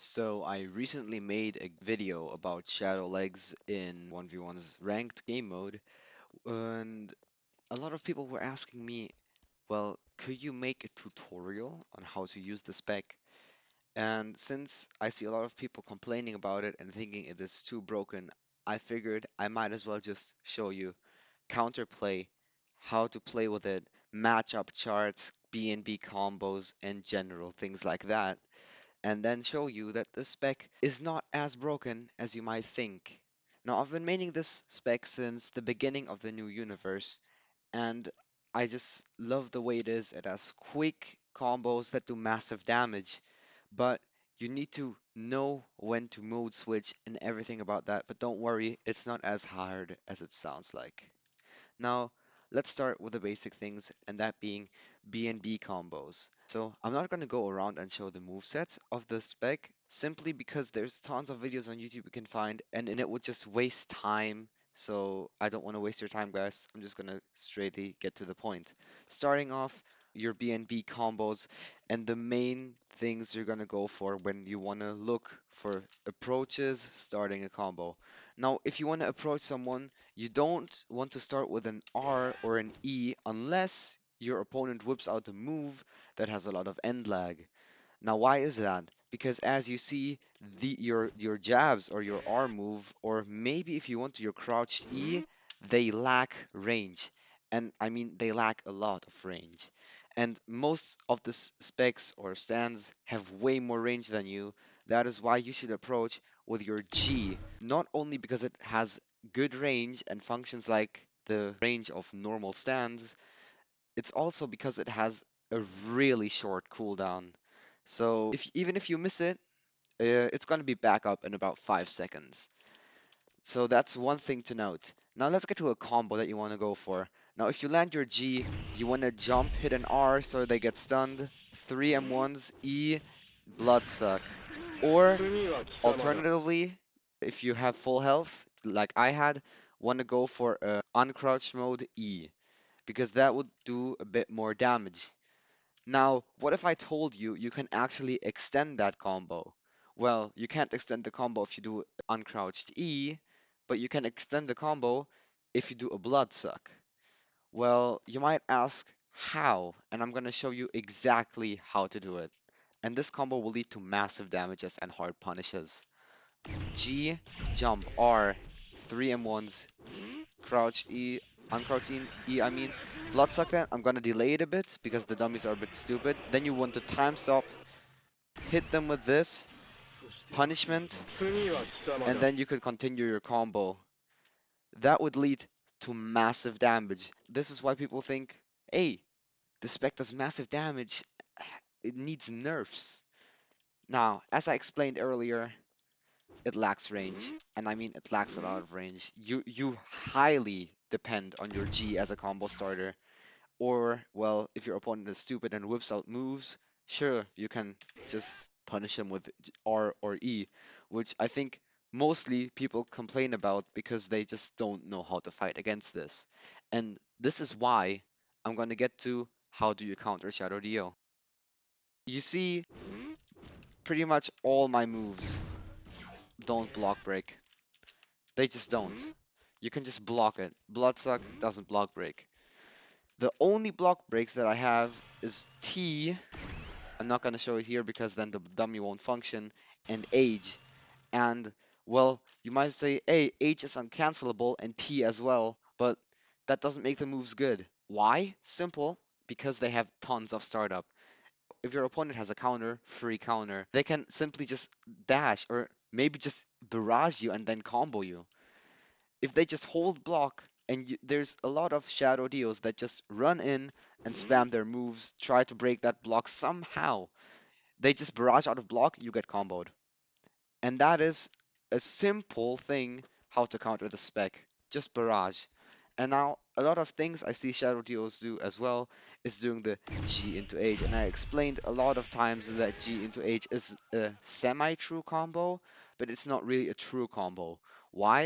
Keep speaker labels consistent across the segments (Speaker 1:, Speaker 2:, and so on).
Speaker 1: So I recently made a video about Shadow Legs in 1v1's ranked game mode, and a lot of people were asking me, well, could you make a tutorial on how to use the spec? And since I see a lot of people complaining about it and thinking it is too broken, I figured I might as well just show you Counterplay, how to play with it, matchup charts, BnB combos, and general things like that, and then show you that the spec is not as broken as you might think. Now, I've been making this spec since the beginning of the new universe, and I just love the way it is. It has quick combos that do massive damage, but you need to know when to mode switch and everything about that. But don't worry, it's not as hard as it sounds like. Now, let's start with the basic things, and that being BnB combos. So I'm not going to go around and show the movesets of the spec, simply because there's tons of videos on YouTube you can find, and it would just waste time. So I don't want to waste your time, guys. I'm just going to straightly get to the point. Starting off, your BnB combos, and the main things you're going to go for when you want to look for approaches starting a combo. Now, if you want to approach someone, you don't want to start with an R or an E unless your opponent whips out a move that has a lot of end lag. Now, why is that? Because as you see, your jabs or your R move, or maybe if you want to your crouched E, they lack range. And I mean, they lack a lot of range. And most of the specs or stands have way more range than you. That is why you should approach with your G, not only because it has good range and functions like the range of normal stands, it's also because it has a really short cooldown. So even if you miss it, it's going to be back up in about 5 seconds. So that's one thing to note. Now let's get to a combo that you want to go for. Now if you land your G, you want to jump, hit an R so they get stunned, 3 M1s, E, bloodsuck. Or alternatively, if you have full health, like I had, want to go for a uncrouch mode E, because that would do a bit more damage. Now, what if I told you you can actually extend that combo? Well, you can't extend the combo if you do uncrouched E, but you can extend the combo if you do a bloodsuck. Well, you might ask how, and I'm going to show you exactly how to do it. And this combo will lead to massive damages and hard punishes. G, jump, R, 3 M1s, crouched E, uncrouched E, I mean. Bloodsuck then, I'm gonna delay it a bit because the dummies are a bit stupid. Then you want to time stop, hit them with this, punishment, and then you could continue your combo. That would lead to massive damage. This is why people think, hey, the spec does massive damage, it needs nerfs. Now, as I explained earlier, it lacks range, and I mean it lacks a lot of range. You highly depend on your G as a combo starter, or well, if your opponent is stupid and whips out moves, sure you can just punish him with R or E, which I think mostly people complain about because they just don't know how to fight against this. And this is why I'm going to get to how do you counter Shadow Dio. You see, pretty much all my moves don't block break. They just don't. You can just block it. Bloodsuck doesn't block break. The only block breaks that I have is T. I'm not going to show it here because then the dummy won't function. And Age. And, well, you might say, hey, H is uncancelable and T as well, but that doesn't make the moves good. Why? Simple. Because they have tons of startup. If your opponent has a counter, free counter, they can simply just dash or maybe just barrage you and then combo you. If they just hold block, and there's a lot of Shadow Dios that just run in and spam their moves, try to break that block somehow. They just barrage out of block, you get comboed. And that is a simple thing how to counter the spec. Just barrage. And now a lot of things I see Shadow Dios do as well is doing the G into H. And I explained a lot of times that G into H is a semi-true combo, but it's not really a true combo. Why?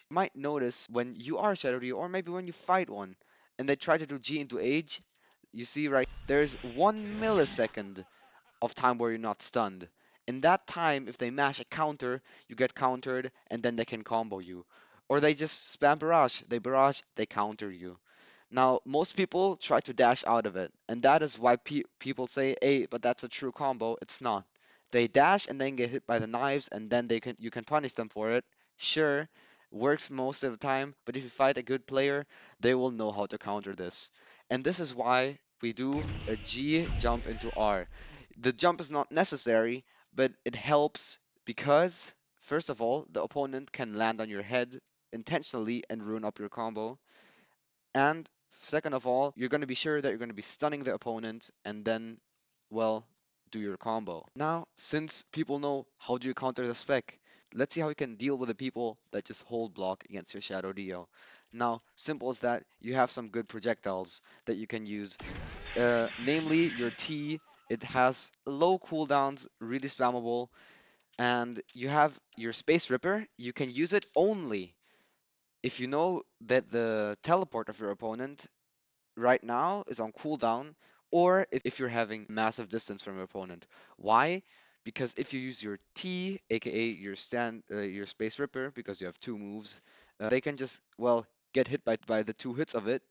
Speaker 1: You might notice when you are Shadow Dio, or maybe when you fight one, and they try to do G into H, you see right, there's 1 millisecond of time where you're not stunned. In that time, if they mash a counter, you get countered, and then they can combo you. Or they just spam barrage, they counter you. Now, most people try to dash out of it, and that is why people say, "Hey, but that's a true combo." It's not. They dash and then get hit by the knives, and then you can punish them for it. Sure, works most of the time, but if you fight a good player, they will know how to counter this. And this is why we do a G jump into R. The jump is not necessary, but it helps because, first of all, the opponent can land on your head intentionally and ruin up your combo. And second of all, you're going to be sure that you're going to be stunning the opponent and then, well, do your combo. Now, since people know how do you counter the spec, let's see how you can deal with the people that just hold block against your Shadow Dio. Now, simple as that, you have some good projectiles that you can use. Namely, your T, it has low cooldowns, really spammable, and you have your Space Ripper. You can use it only if you know that the teleport of your opponent right now is on cooldown, or if you're having massive distance from your opponent. Why? Because if you use your T, aka your Space Ripper, because you have two moves, they can just, well, get hit by the two hits of it,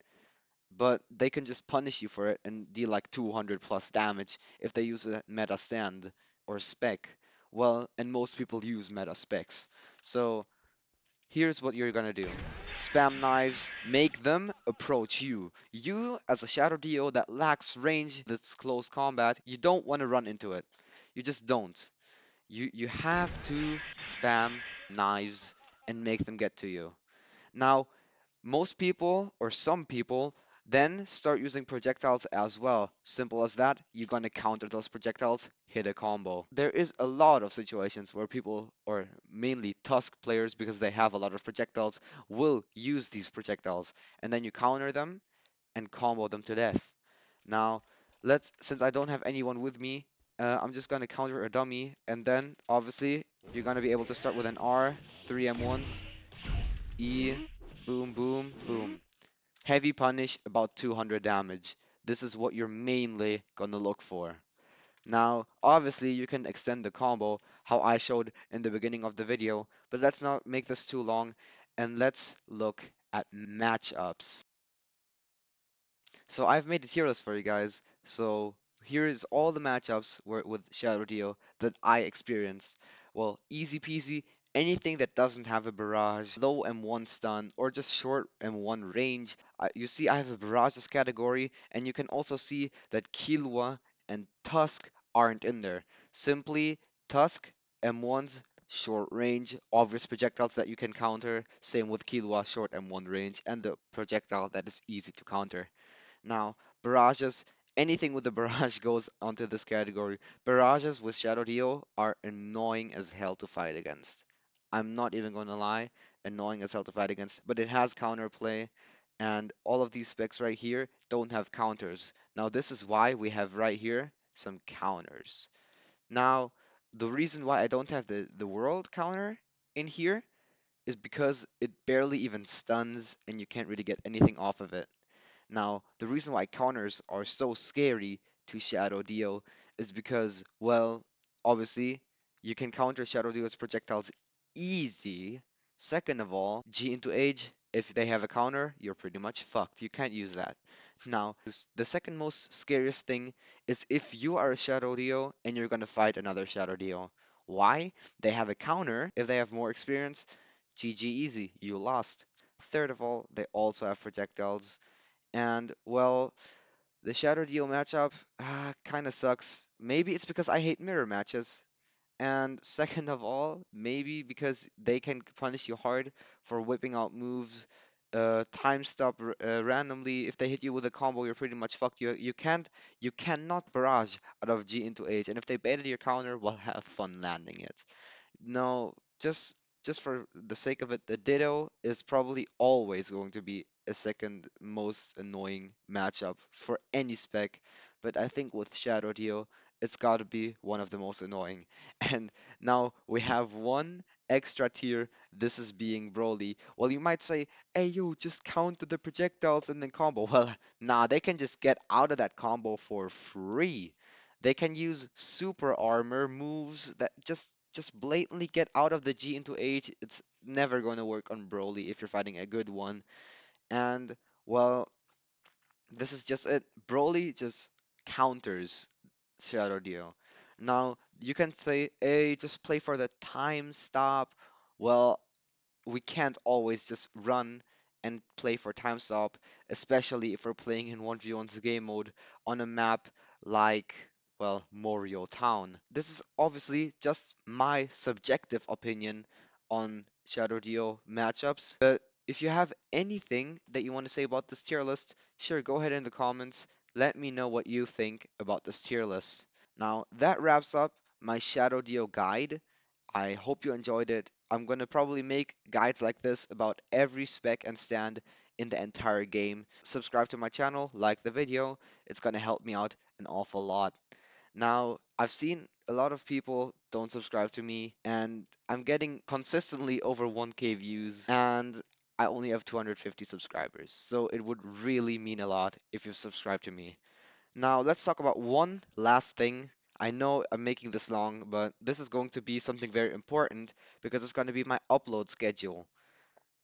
Speaker 1: but they can just punish you for it and deal like 200 plus damage if they use a meta stand or spec. Well, and most people use meta specs. So here's what you're gonna do. Spam knives, make them approach you. You, as a Shadow Dio that lacks range, that's close combat, you don't want to run into it. You just don't. You have to spam knives and make them get to you. Now, most people, or some people, then start using projectiles as well. Simple as that, you're gonna counter those projectiles, hit a combo. There is a lot of situations where people, or mainly Tusk players, because they have a lot of projectiles, will use these projectiles, and then you counter them and combo them to death. Now, since I don't have anyone with me, I'm just gonna counter a dummy, and then obviously you're gonna be able to start with an R, 3 M1s, E, boom, boom, boom. Heavy punish, about 200 damage. This is what you're mainly gonna look for. Now, obviously, you can extend the combo, how I showed in the beginning of the video, but let's not make this too long, and let's look at matchups. So I've made a tier list for you guys. So here is all the matchups with Shadow Dio that I experienced. Well, easy peasy, anything that doesn't have a barrage, low M1 stun, or just short M1 range. You see I have a barrages category, and you can also see that Killua and Tusk aren't in there. Simply Tusk, M1s, short range, obvious projectiles that you can counter. Same with Killua, short M1 range, and the projectile that is easy to counter. Now, barrages, anything with the barrage goes onto this category. Barrages with Shadow Dio are annoying as hell to fight against. I'm not even gonna lie, annoying as hell to fight against, but it has counterplay, and all of these specs right here don't have counters. Now, this is why we have right here some counters. Now, the reason why I don't have the world counter in here is because it barely even stuns and you can't really get anything off of it. Now, the reason why counters are so scary to Shadow Dio is because, well, obviously, you can counter Shadow Dio's projectiles easy. Second of all, G into Age, if they have a counter, you're pretty much fucked. You can't use that. Now, the second most scariest thing is if you are a Shadow Dio and you're gonna fight another Shadow Dio. Why? They have a counter. If they have more experience, GG easy, you lost. Third of all, they also have projectiles. And well, the Shadow Deal matchup kind of sucks. Maybe it's because I hate mirror matches. And second of all, maybe because they can punish you hard for whipping out moves, time stop randomly. If they hit you with a combo, you're pretty much fucked. You cannot barrage out of G into H. And if they baited your counter, well, have fun landing it. No, just for the sake of it, the Ditto is probably always going to be a second most annoying matchup for any spec, but I think with Shadow Dio, it's got to be one of the most annoying. And now we have one extra tier. This is being Broly. Well, you might say, "Hey, you just counter the projectiles and then combo." Well, nah, they can just get out of that combo for free. They can use super armor moves that just blatantly get out of the G into H. It's never going to work on Broly if you're fighting a good one. And well, this is just it. Broly just counters Shadow Dio. Now, you can say, hey, just play for the time stop. Well, we can't always just run and play for time stop, especially if we're playing in 1v1's game mode on a map like, well, Morio Town. This is obviously just my subjective opinion on Shadow Dio matchups, but if you have anything that you want to say about this tier list, sure, go ahead in the comments. Let me know what you think about this tier list. Now, that wraps up my Shadow Dio guide. I hope you enjoyed it. I'm going to probably make guides like this about every spec and stand in the entire game. Subscribe to my channel, like the video. It's going to help me out an awful lot. Now, I've seen a lot of people don't subscribe to me, and I'm getting consistently over 1K views, and I only have 250 subscribers. So it would really mean a lot if you subscribe to me. Now, let's talk about one last thing. I know I'm making this long, but this is going to be something very important because it's going to be my upload schedule.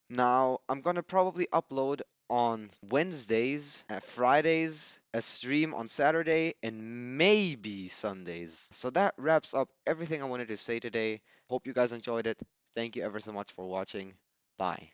Speaker 1: Now, I'm going to probably upload on Wednesdays, Fridays, a stream on Saturday, and maybe Sundays. So that wraps up everything I wanted to say today. Hope you guys enjoyed it. Thank you ever so much for watching. Bye.